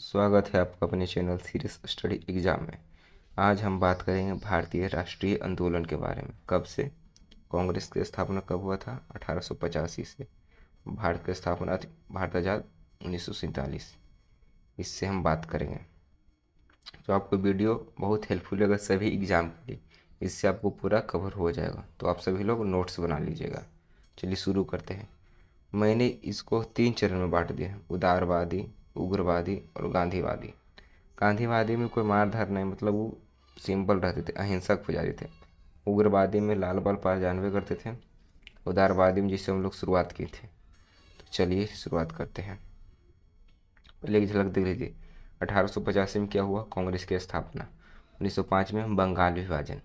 स्वागत है आपका अपने चैनल सीरियस स्टडी एग्जाम में। आज हम बात करेंगे भारतीय राष्ट्रीय आंदोलन के बारे में। कब से कांग्रेस की स्थापना कब हुआ था? 1885 से। भारत की स्थापना थी भारत आज़ाद 1947। इससे हम बात करेंगे। तो आपको वीडियो बहुत हेल्पफुल होगा सभी एग्जाम के लिए। इससे आपको पूरा कवर हो जाएगा, तो आप सभी लोग नोट्स बना लीजिएगा। चलिए शुरू करते हैं। मैंने इसको 3 चरण में बांट दिया है: उदारवादी, उग्रवादी और गांधीवादी। गांधीवादी में कोई मार धार नहीं, मतलब वो सिंपल रहते थे, अहिंसक पुजारी थे। उग्रवादी में लाल बल पाल जानवे करते थे। उदारवादी में जिससे हम लोग शुरुआत की थी। तो चलिए शुरुआत करते हैं। पहले एक झलक देख लीजिए। 1885 में क्या हुआ? कांग्रेस की स्थापना। 1905 में बंगाल विभाजन।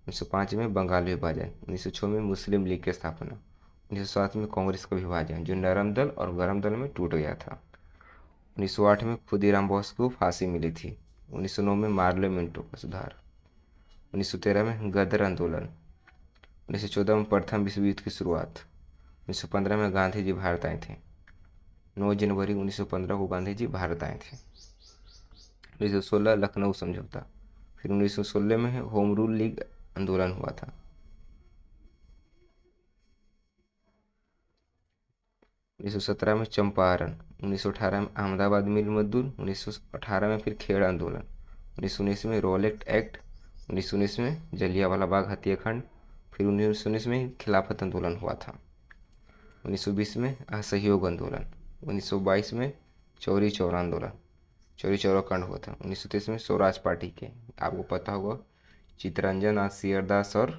1905 में बंगाल विभाजन। 1906 में मुस्लिम लीग की स्थापना। 1907 में कांग्रेस का विभाजन, जो नरम दल और गरम दल में टूट गया था। 1908 में खुदीराम बोस को फांसी मिली थी। 1909 में मार्ले मिंटो का सुधार। 1913 में गदर आंदोलन। 1914 में प्रथम विश्व युद्ध की शुरुआत। 1915 में गांधी जी भारत आए थे। 9 जनवरी 1915 को गांधी जी भारत आए थे। 1916 लखनऊ समझौता। फिर 1916 में होम रूल लीग आंदोलन हुआ था। 1917 में चंपारण। 1918 में अहमदाबाद मिल मजदूर। 1918 में फिर खेड़ आंदोलन। 1919 में रोलेट एक्ट। 1919 में जलियांवाला बाग हत्याकांड। फिर 1919 में खिलाफत आंदोलन हुआ था। 1920 में असहयोग आंदोलन। 1922 में चौरी चौरा आंदोलन, चौरी चौरा कांड हुआ था। 1930 में स्वराज पार्टी के, आपको पता होगा, चित्तरंजन सियरदास और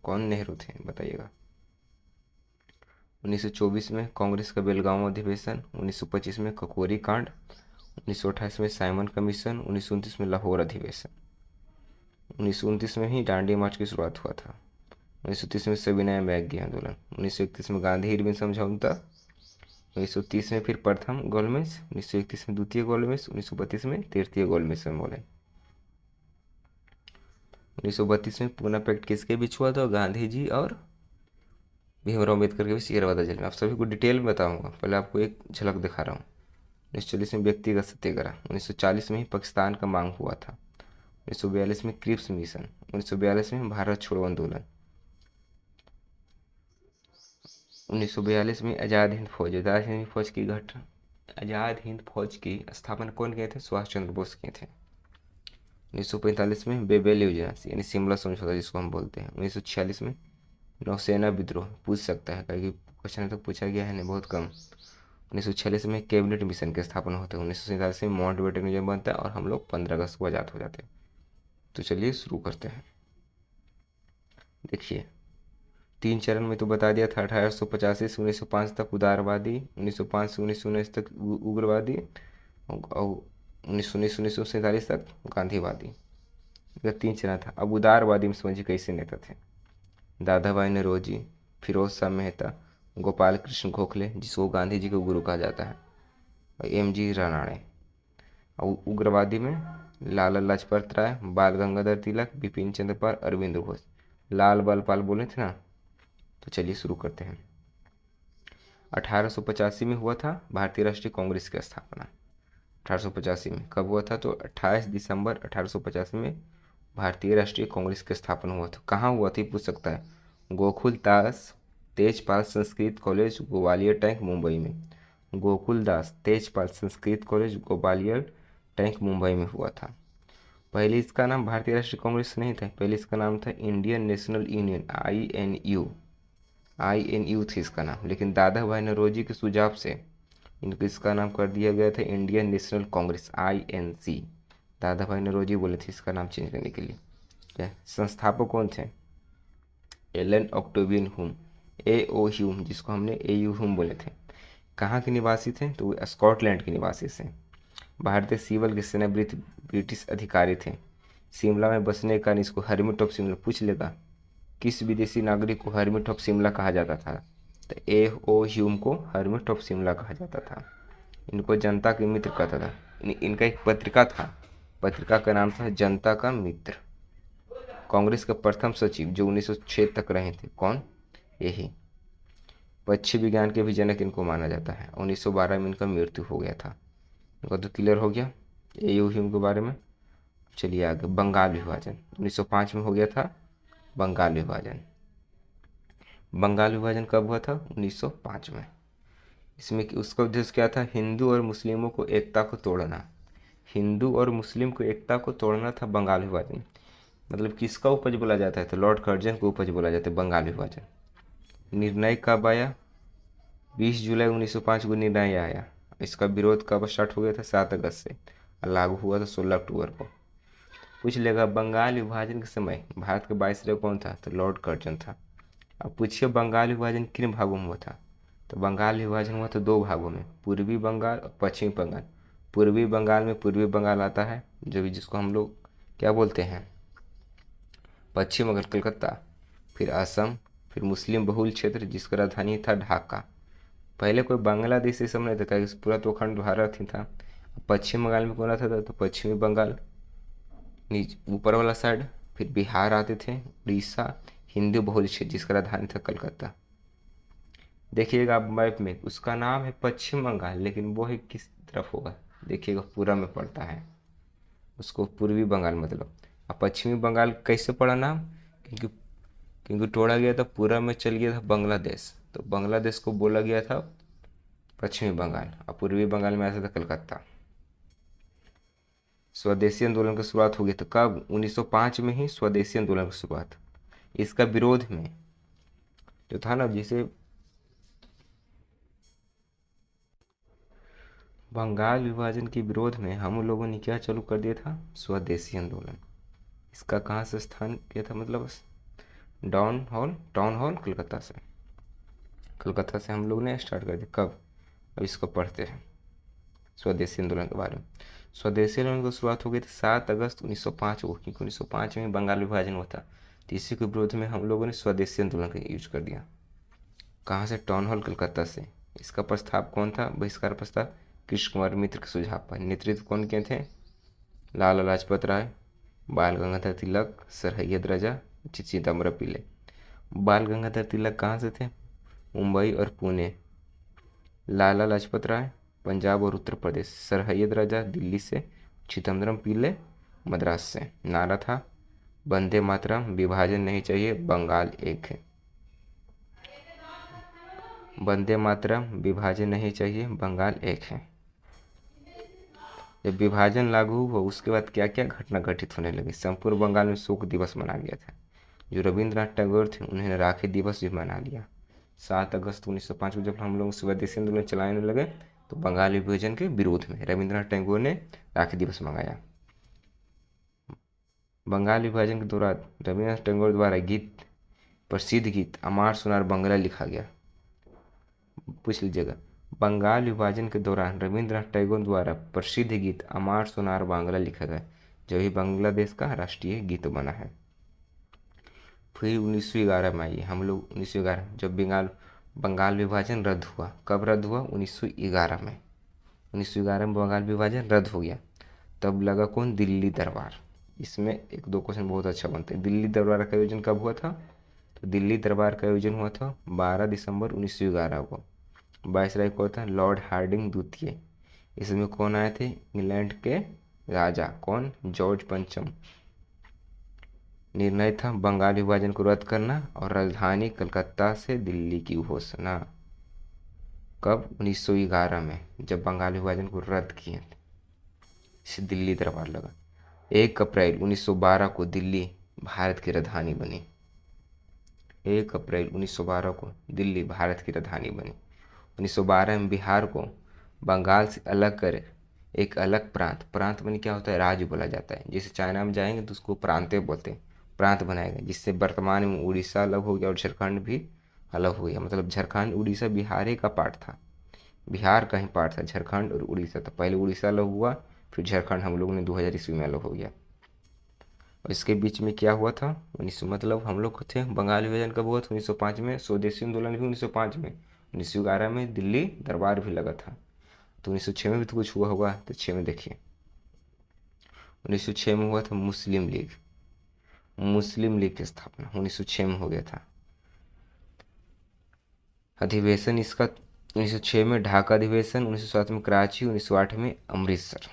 कौन नेहरू थे, बताइएगा। 1924 में कांग्रेस का बेलगांव अधिवेशन। 1925 में ककोरी कांड। 1928 में साइमन कमीशन। 1929 में लाहौर अधिवेशन। 1929 में ही दांडी मार्च की शुरुआत हुआ था। 1930 में सविनय मैगी आंदोलन। 1931 में गांधी इरविन समझौता। 1930 में फिर प्रथम गोलमेज। 1931 में द्वितीय गोलमेज। 1932 में तृतीय गोलमेज सम्मेलन। 1932 में पूना पैक्ट किसके बीच हुआ था? गांधी जी और भीमराव अम्बेडकर के बीच येरवदा जेल में। आप सभी को डिटेल में बताऊंगा, पहले आपको एक झलक दिखा रहा हूँ। 1940 में व्यक्तिगत सत्याग्रह। 1940 में ही पाकिस्तान का मांग हुआ था। 1942 में क्रिप्स मिशन। 1942 में भारत छोड़ो आंदोलन। 1942 में आज़ाद हिंद फौज। आज़ाद हिंद फौज की स्थापना कौन किए थे? सुभाष चंद्र बोस किए थे। 1945 में बेबेल योजना, यानी शिमला समझौता जिसको हम बोलते हैं। 1946 में नौसेना विद्रोह, पूछ सकता है, क्योंकि क्वेश्चन तक पूछा गया है नहीं, बहुत कम। 1946 में कैबिनेट मिशन की स्थापना होती है। 1947 में माउंटबेटन म्यूजियम बनता है और हम लोग 15 अगस्त को आज़ाद हो जाते हैं। तो चलिए शुरू करते हैं। देखिए 3 चरण में तो बता दिया था। 1885 से 1905 तक उदारवादी, 1905 से 1919 तक उग्रवादी और 1919 तक गांधीवादी। यह 3 चरण था। अब उदारवादी में समझिए कैसे नेता थे। दादा भाई नौरोजी, फिरोज शाह मेहता, गोपाल कृष्ण गोखले जिसको गांधी जी को गुरु कहा जाता है, और एम.जी. रानाडे। और उग्रवादी में लाला लाजपत राय, बाल गंगाधर तिलक, बिपिन चंद्र पाल, अरविंद घोष। लाल बाल पाल बोले थे ना। तो चलिए शुरू करते हैं। 1885 में हुआ था भारतीय राष्ट्रीय कांग्रेस की स्थापना। 1885 में कब हुआ था? तो 28 दिसंबर 1885 में भारतीय राष्ट्रीय कांग्रेस की स्थापना हुआ था। कहाँ हुआ थी पूछ सकता है। गोकुल दास तेजपाल संस्कृत कॉलेज, ग्वालियर टैंक, मुंबई में। गोकुल दास तेजपाल संस्कृत कॉलेज, ग्वालियर टैंक, मुंबई में हुआ था। पहले इसका नाम भारतीय राष्ट्रीय कांग्रेस नहीं था, पहले इसका नाम था इंडियन नेशनल यूनियन, INU थी इसका नाम। लेकिन दादा भाई नौरोजी के सुझाव से इनको इसका नाम कर दिया गया था इंडियन नेशनल कांग्रेस, INC। दादा भाई नौरोजी बोले थे इसका नाम चेंज करने के लिए। क्या संस्थापक कौन थे? Allan Octavian Hume, AO Hume, जिसको हमने AU ह्यूम बोले थे। कहाँ के निवासी थे? तो वो स्कॉटलैंड के निवासी थे। भारतीय सिविल के सेना ब्रिटिश अधिकारी थे। शिमला में बसने का इसको हर्मिट ऑफ शिमला पूछ लेगा। किस विदेशी नागरिक को हर्मिट ऑफ शिमला कहा जाता था? तो AO ह्यूम को हर्मिट ऑफ शिमला कहा जाता था। इनको जनता के मित्र कहता था। इनका एक पत्रिका था, पत्रिका का नाम था जनता का मित्र। कांग्रेस का प्रथम सचिव जो 1906 तक रहे थे, कौन? यही। पक्षी विज्ञान के भी जनक इनको माना जाता है। 1912 में इनका मृत्यु हो गया था। वो तो क्लियर हो गया एयू के बारे में। चलिए आगे, बंगाल विभाजन 1905 में हो गया था बंगाल विभाजन। बंगाल विभाजन कब हुआ था? 1905 में। इसमें उसका उद्देश्य क्या था? हिंदू और मुस्लिमों को एकता को तोड़ना। हिंदू और मुस्लिम को एकता को तोड़ना था बंगाल विभाजन। मतलब किसका उपज बोला जाता है? तो लॉर्ड कर्जन को उपज बोला जाता है बंगाल विभाजन। निर्णय कब आया? 20 जुलाई 1905 को निर्णय आया। इसका विरोध कब स्टार्ट हो गया था? 7 अगस्त से, और लागू हुआ था 16 अक्टूबर को। पूछ लेगा बंगाल विभाजन के समय भारत का वायसराय कौन था? तो लॉर्ड कर्जन था। अब पूछिए बंगाल विभाजन किन भागों में हुआ था? तो बंगाल विभाजन हुआ था 2 भागों में, पूर्वी बंगाल और पश्चिमी बंगाल। पूर्वी बंगाल में पूर्वी बंगाल आता है, जो भी जिसको हम लोग क्या बोलते हैं, पश्चिम बंगाल कलकत्ता, फिर असम, फिर मुस्लिम बहुल क्षेत्र जिसका राजधानी था ढाका। पहले कोई बांग्लादेश ये सब नहीं था, पूरा तो अखंड भारत ही था। पश्चिम बंगाल में कौन आता था? तो पश्चिमी बंगाल ऊपर वाला साइड, फिर बिहार आते थे, उड़ीसा, हिंदू बहुल क्षेत्र जिसका राजधानी था कलकत्ता। देखिएगा आप मैप में, उसका नाम है पश्चिम बंगाल, लेकिन वो है किस तरफ होगा? देखिएगा पूरा में पड़ता है, उसको पूर्वी बंगाल मतलब। अब पश्चिमी बंगाल कैसे पड़ा नाम? क्योंकि क्योंकि तोड़ा गया था, पूरा में चल गया था बांग्लादेश, तो बांग्लादेश को बोला गया था पश्चिमी बंगाल, और पूर्वी बंगाल में आया था कलकत्ता। स्वदेशी आंदोलन की शुरुआत हो गई तो कब? 1905 में ही स्वदेशी आंदोलन की शुरुआत। इसका विरोध में जो था ना, जिसे बंगाल विभाजन के विरोध में हम लोगों ने क्या चालू कर दिया था? स्वदेशी आंदोलन। इसका कहाँ से स्थान किया था? मतलब टाउन हॉल कलकत्ता से हम लोग ने स्टार्ट कर दिया। कब? अब इसको पढ़ते हैं स्वदेशी आंदोलन के बारे में। स्वदेशी आंदोलन की शुरुआत हो गई थी 7 अगस्त 1905 को, क्योंकि 1905 में बंगाल विभाजन हुआ था, तो इसी के विरोध में हम लोगों ने स्वदेशी आंदोलन का यूज कर दिया। कहाँ से? टाउन हॉल कलकत्ता से। इसका प्रस्ताव कौन था? बहिष्कार प्रस्ताव कृष्ण कुमार मित्र के सुझाव पर। नेतृत्व कौन किए थे? लाला लाजपत राय, बाल गंगाधर तिलक, सरहैयद राजा, चिदम्बरम पिल्ले। बाल गंगाधर तिलक कहाँ से थे? मुंबई और पुणे। लाला लाजपत राय पंजाब और उत्तर प्रदेश। सरहैयद राजा दिल्ली से। चिदम्बरम पिल्ले मद्रास से। नारा था वंदे मातरम, विभाजन नहीं चाहिए, बंगाल एक है। वंदे मातरम, विभाजन नहीं चाहिए, बंगाल एक है। जब विभाजन लागू हुआ उसके बाद क्या क्या घटना घटित होने लगी? संपूर्ण बंगाल में शोक दिवस मना गया था। जो रविंद्रनाथ टैगोर थे उन्होंने राखी दिवस भी मना लिया। 7 अगस्त 1905 को जब हम लोग स्वदेशी आंदोलन चलाने लगे तो बंगाल विभाजन के विरोध में रविंद्रनाथ टैगोर ने राखी दिवस मंगाया। बंगाल विभाजन के दौरान रविंद्रनाथ टैगोर द्वारा प्रसिद्ध गीत अमार सुनार बांग्ला लिखा गया। पूछ लीजिएगा, बंगाल विभाजन के दौरान रविंद्रनाथ टैगोर द्वारा प्रसिद्ध गीत अमार सुनार बांग्ला लिखा गया, जो ही बांग्लादेश का राष्ट्रीय गीत बना है। फिर 1911 में आइए हम लोग, 1911 जब बंगाल विभाजन रद्द हुआ। कब रद्द हुआ? 1911 में। 1911 में बंगाल विभाजन रद्द हो गया। तब लगा कौन? दिल्ली दरबार। इसमें 1-2 क्वेश्चन बहुत अच्छा बनते हैं। दिल्ली दरबार का आयोजन कब हुआ था? तो दिल्ली दरबार का आयोजन हुआ था 12 दिसंबर 1911 को। वायसराय कौन था? लॉर्ड हार्डिंग द्वितीय। इसमें कौन आए थे? इंग्लैंड के राजा। कौन? जॉर्ज पंचम। निर्णय था बंगाल विभाजन को रद्द करना और राजधानी कलकत्ता से दिल्ली की घोषणा। कब? 1911 में, जब बंगाल विभाजन को रद्द किए थे। इसे दिल्ली दरबार लगा। 1 अप्रैल 1912 को दिल्ली भारत की राजधानी बनी। 1 अप्रैल 1912 को दिल्ली भारत की राजधानी बनी। 1912 में बिहार को बंगाल से अलग कर एक अलग प्रांत बनी क्या होता है? राज्य बोला जाता है। जैसे चाइना में जाएंगे तो उसको प्रांतें बोलते हैं, प्रांत बनाया गया, जिससे वर्तमान में उड़ीसा अलग हो गया और झारखंड भी अलग हो गया। मतलब झारखंड उड़ीसा बिहार का पार्ट था, बिहार का ही पार्ट था झारखंड और उड़ीसा। तो पहले उड़ीसा अलग हुआ, फिर झारखंड हम लोगों ने 2000 ईस्वी में अलग हो गया। और इसके बीच में क्या हुआ था? 1900 मतलब हम लोग थे बंगाल विभाजन कब हुआ था? 1905 में। स्वदेशी आंदोलन भी 1905 में। 1911 में दिल्ली दरबार भी लगा था। तो 1906 में भी तो कुछ हुआ होगा, तो 6 में देखिए 1906 में हुआ था मुस्लिम लीग। मुस्लिम लीग की स्थापना 1906 में हो गया था। अधिवेशन इसका 1906 में ढाका अधिवेशन, 1907 में कराची, 1908 में अमृतसर।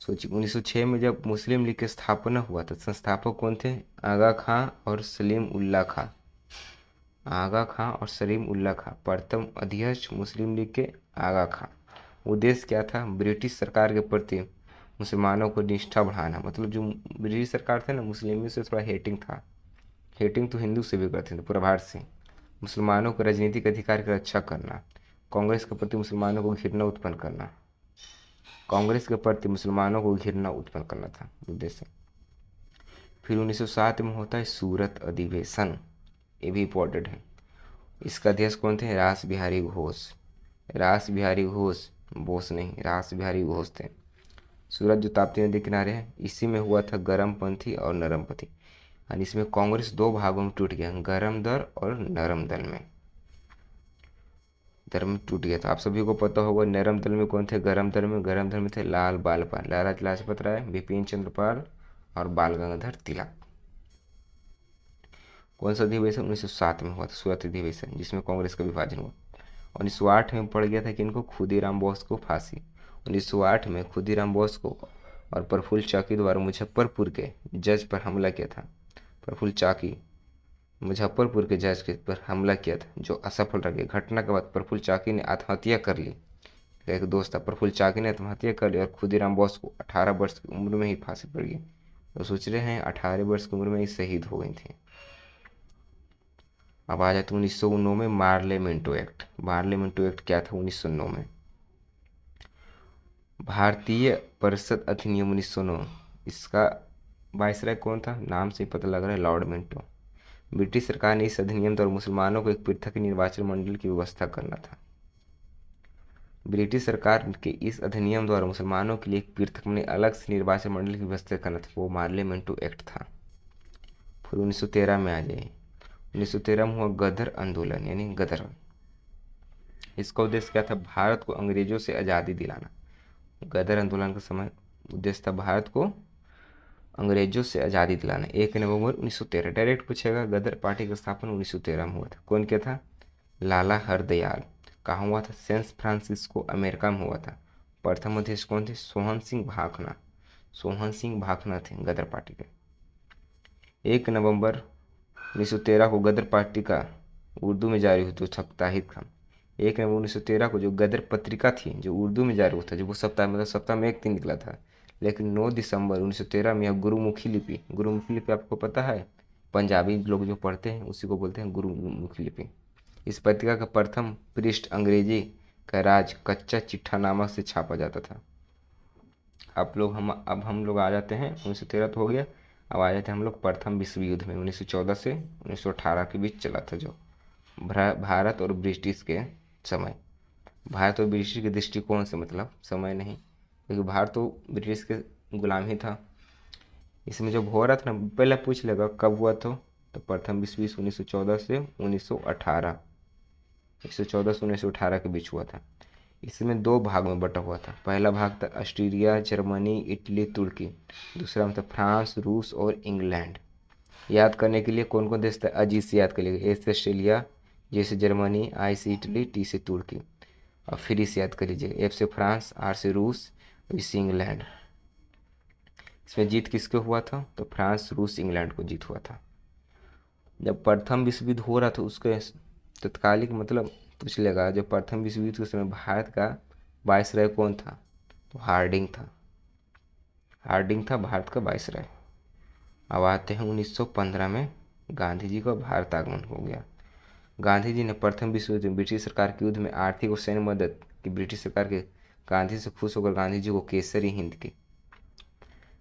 सोचिए 1906 में जब मुस्लिम लीग की स्थापना हुआ था, संस्थापक कौन थे? आगा खां और सलीम उल्लाह खां। आगा खां और सलीम उल्लाह खां, प्रथम अध्यक्ष मुस्लिम लीग के आगा खां। उद्देश्य क्या था? ब्रिटिश सरकार के प्रति मुसलमानों को निष्ठा बढ़ाना। मतलब जो ब्रिटिश सरकार थे ना, मुस्लिमों से थोड़ा हेटिंग था। हेटिंग तो हिंदू से भी करते थे पूरा भारत से। मुसलमानों को राजनीतिक अधिकार की रक्षा करना, कांग्रेस के प्रति मुसलमानों को घृणा उत्पन्न करना, कांग्रेस के प्रति मुसलमानों को घृणा उत्पन्न करना था उद्देश्य। फिर 1907 में होता है सूरत अधिवेशन, ये भी इम्पोर्टेंट है। इसका अध्यक्ष कौन थे? रास बिहारी घोष। रास बिहारी घोष, बोस नहीं, रास बिहारी घोष थे। सूरत जो ताप्ती नदी किनारे है, इसी में हुआ था गरमपंथी और नरमपंथी। और इसमें कांग्रेस दो भागों में टूट गया, गरम दल और नरम दल में। दल में टूट गया था। आप सभी को पता होगा नरम दल में कौन थे? गरम दल में थे लाल बाल पाल, लाला लाजपत राय, बिपिन चंद्र पाल और बाल गंगाधर तिलक। कौन सा अधिवेशन? 1907 में हुआ था सूरत अधिवेशन, जिसमें कांग्रेस का विभाजन हुआ। 1908 में पड़ गया था कि इनको खुदीराम बोस को फांसी। 1908 में खुदीराम बोस को और प्रफुल्ल चाकी द्वारा मुजफ्फरपुर के जज पर हमला किया था। प्रफुल्ल चाकी मुजफ्फरपुर के जज के पर हमला किया था, जो असफल रह गया। घटना के बाद प्रफुल्ल चाकी ने आत्महत्या कर ली। एक दोस्त था, प्रफुल्ल चाकी ने आत्महत्या कर ली और खुदीराम बोस को 18 वर्ष की उम्र में ही फांसी पड़ गई। तो सोच रहे हैं 18 वर्ष की उम्र में ही शहीद हो गई थी। अब आ जाते 1909 में Morley Minto act. Morley Minto act क्या था 1909 में? भारतीय परिषद अधिनियम 1909। इसका वायसराय कौन था? नाम से ही पता लग रहा है, लॉर्ड मिंटो। ब्रिटिश सरकार ने इस अधिनियम द्वारा मुसलमानों को एक पृथक निर्वाचन मंडल की व्यवस्था करना था। ब्रिटिश सरकार के इस अधिनियम द्वारा मुसलमानों के लिए एक पृथक में अलग से निर्वाचन मंडल की व्यवस्था करना था, वो मार्ले मिंटो एक्ट था। फिर 1913 में आ जाए। 1913 में हुआ गदर आंदोलन, यानी गदर। इसका उद्देश्य क्या था? भारत को अंग्रेजों से आज़ादी दिलाना। गदर आंदोलन का समय उद्देश्य था भारत को अंग्रेजों से आज़ादी दिलाना। 1 नवंबर 1913। डायरेक्ट पूछेगा, गदर पार्टी का स्थापना 1913 में हुआ था। कौन क्या था? लाला हरदयाल। कहाँ हुआ था? सैन फ्रांसिस्को, अमेरिका में हुआ था। प्रथम अध्यक्ष कौन थे? सोहन सिंह भाखना। सोहन सिंह भाखना थे गदर पार्टी के। 1 नवंबर 1913 को गदर पार्टी का उर्दू में जारी हुई तो साप्ताहिक था। 1 नवंबर 1913 को जो गदर पत्रिका थी, जो उर्दू में जारी हुआ था, जो वो सप्ताह मतलब सप्ताह में एक दिन निकला था। लेकिन 9 दिसंबर 1913 में यह गुरुमुखी लिपि, गुरुमुखी लिपि आपको पता है? पंजाबी लोग जो पढ़ते हैं उसी को बोलते हैं गुरुमुखी लिपि। इस पत्रिका का प्रथम पृष्ठ अंग्रेजी का राज कच्चा चिट्ठा नामक से छापा जाता था। अब हम लोग आ जाते हैं 1913 तो हो गया। अब आ जाते हैं हम लोग प्रथम विश्व युद्ध में। 1914 से 1918 के बीच चला था, जो भारत और ब्रिटिश के समय। भारत और ब्रिटिश के दृष्टिकोण से, मतलब समय नहीं, क्योंकि भारत तो ब्रिटिश के गुलाम ही था। इसमें जब हो रहा था ना, पहले पूछ लेगा कब हुआ तो प्रथम विश्व युद्ध 1914 से 1918, 1914 से 1918 के बीच हुआ था। इसमें 2 भाग में बटा हुआ था। पहला भाग था ऑस्ट्रेलिया, जर्मनी, इटली, तुर्की। दूसरा में था फ्रांस, रूस और इंग्लैंड। याद करने के लिए कौन कौन देश था? अजीत से याद कर लीजिएगा। ए से ऑस्ट्रेलिया, जे से जर्मनी, आई से इटली, टी से तुर्की। और फिर से याद कर लीजिएगा। एफ से फ्रांस, आर से रूस, ई से इंग्लैंड। इसमें जीत किसको हुआ था? तो फ्रांस, रूस, इंग्लैंड को जीत हुआ था। जब प्रथम विश्व युद्ध हो रहा था उसके तत्कालिक मतलब पूछ लेगा, जब प्रथम विश्व युद्ध के समय भारत का वायसराय कौन था? तो हार्डिंग था। हार्डिंग था भारत का वायसराय। अब आते हैं 1915 में गांधी जी का भारत आगमन हो गया। गांधी जी ने प्रथम विश्व युद्ध में ब्रिटिश सरकार के युद्ध में आर्थिक और सैन्य मदद की। ब्रिटिश सरकार के गांधी से खुश होकर गांधी जी को केसरी हिंद की।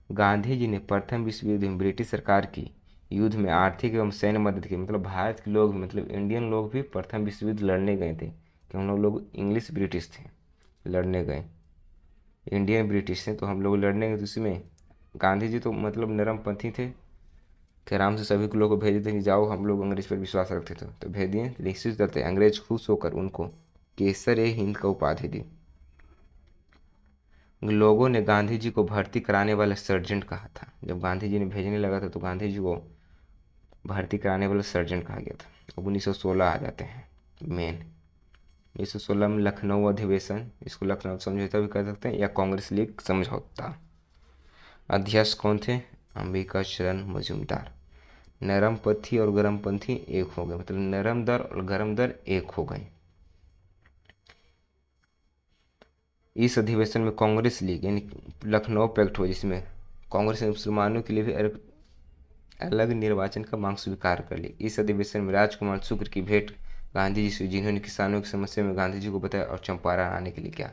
गांधी जी ने प्रथम विश्व युद्ध में ब्रिटिश सरकार की युद्ध में आर्थिक एवं सैन्य मदद की। मतलब भारत के लोग, मतलब इंडियन लोग भी प्रथम विश्व युद्ध लड़ने गए थे, कि हम लोग इंग्लिश ब्रिटिश थे, लड़ने गए। इंडियन ब्रिटिश थे तो हम लोग लड़ने गए। तो उसमें गांधी जी तो मतलब नरमपंथी थे, कि आराम से सभी लोगों को भेज देते कि जाओ, हम लोग अंग्रेज पर विश्वास रखते थे तो भेज दिए। निश्चित करते अंग्रेज खुश होकर उनको केसर ए हिंद का उपाधि दी। लोगों ने गांधी जी को भर्ती कराने वाला सर्जेंट कहा था। जब गांधी जी ने भेजने लगा था तो गांधी जी को भर्ती कराने वाला सर्जेंट कहा गया था। अब 1916 आ जाते हैं मेन। 1916 में लखनऊ अधिवेशन, इसको लखनऊ समझौता भी कह सकते हैं या कांग्रेस लीग समझौता। अध्यक्ष कौन थे? अंबिका चरण मजूमदार। नरमपंथी और गरमपंथी एक हो गए, मतलब नरम दर और गरम दर एक हो गए। इस अधिवेशन में कांग्रेस लीग यानी लखनऊ पैक्ट हुआ, जिसमें कांग्रेस ने मुसलमानों के लिए भी अलग निर्वाचन का मांग स्वीकार कर ली। इस अधिवेशन में राजकुमार शुक्र की भेंट गांधी जी से, जिन्होंने किसानों की समस्या में गांधी जी को बताया और चंपारण आने के लिए क्या।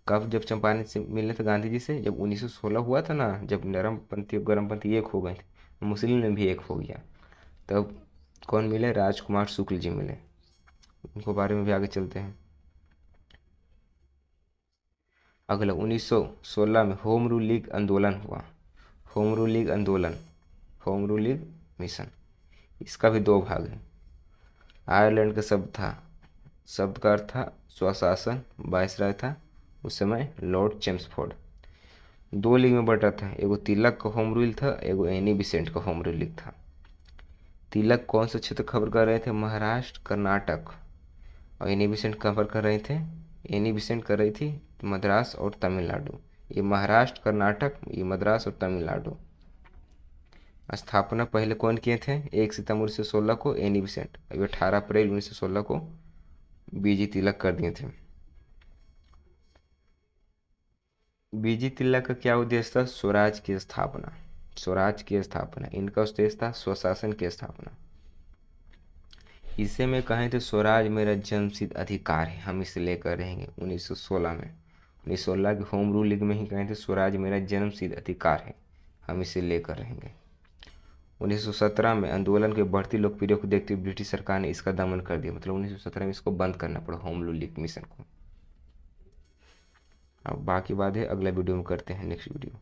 कब? जब चंपारण से मिलने थे गांधी जी से, जब 1916 हुआ था ना, जब नरमपंथी और गरमपंथी एक हो गए थे, मुस्लिम ने भी एक हो गया, तब कौन मिले? राजकुमार शुक्ल जी मिले। उनको बारे में भी आगे चलते हैं। अगला 1916 में होम रूल लीग आंदोलन हुआ। होम रूल लीग आंदोलन, होम रूल लीग मिशन, इसका भी दो भाग है। आयरलैंड का शब्द का अर्थ था स्वशासन, वायसराय था उस समय लॉर्ड चेम्सफोर्ड। दो लीग में बटा था, एगो तिलक का होम रूल था, एगो एनी बिसेंट का होम रूल लीग था। तिलक कौन सा क्षेत्र खबर कर रहे थे? महाराष्ट्र, कर्नाटक। और एनी बिसेंट कवर कर रहे थे, एनी बिसेंट कर रही थी मद्रास और तमिलनाडु। ये महाराष्ट्र, कर्नाटक, ये मद्रास और तमिलनाडु। स्थापना पहले कौन किए थे? 1 सितंबर 1916 को एनी बिसेंट, अभी 18 अप्रैल 1916 को बीजी तिलक कर दिए थे। बीजी तिलक का क्या उद्देश्य था? स्वराज की स्थापना, स्वराज की स्थापना। इनका उद्देश्य था स्वशासन की स्थापना। इसे में कहें तो स्वराज मेरा जन्मसिद्ध अधिकार है, हम इसे लेकर रहेंगे। 1916 में, 1916 के होम रूल लीग में ही कहें थे स्वराज मेरा जन्मसिद्ध अधिकार है, हम इसे लेकर रहेंगे। 1917 में आंदोलन के बढ़ती लोकप्रियता को देखते हुए ब्रिटिश सरकार ने इसका दमन कर दिया, मतलब 1917 में इसको बंद करना पड़ा होम रूल लीग मिशन को। अब बाकी बात है अगला वीडियो में करते हैं, नेक्स्ट वीडियो।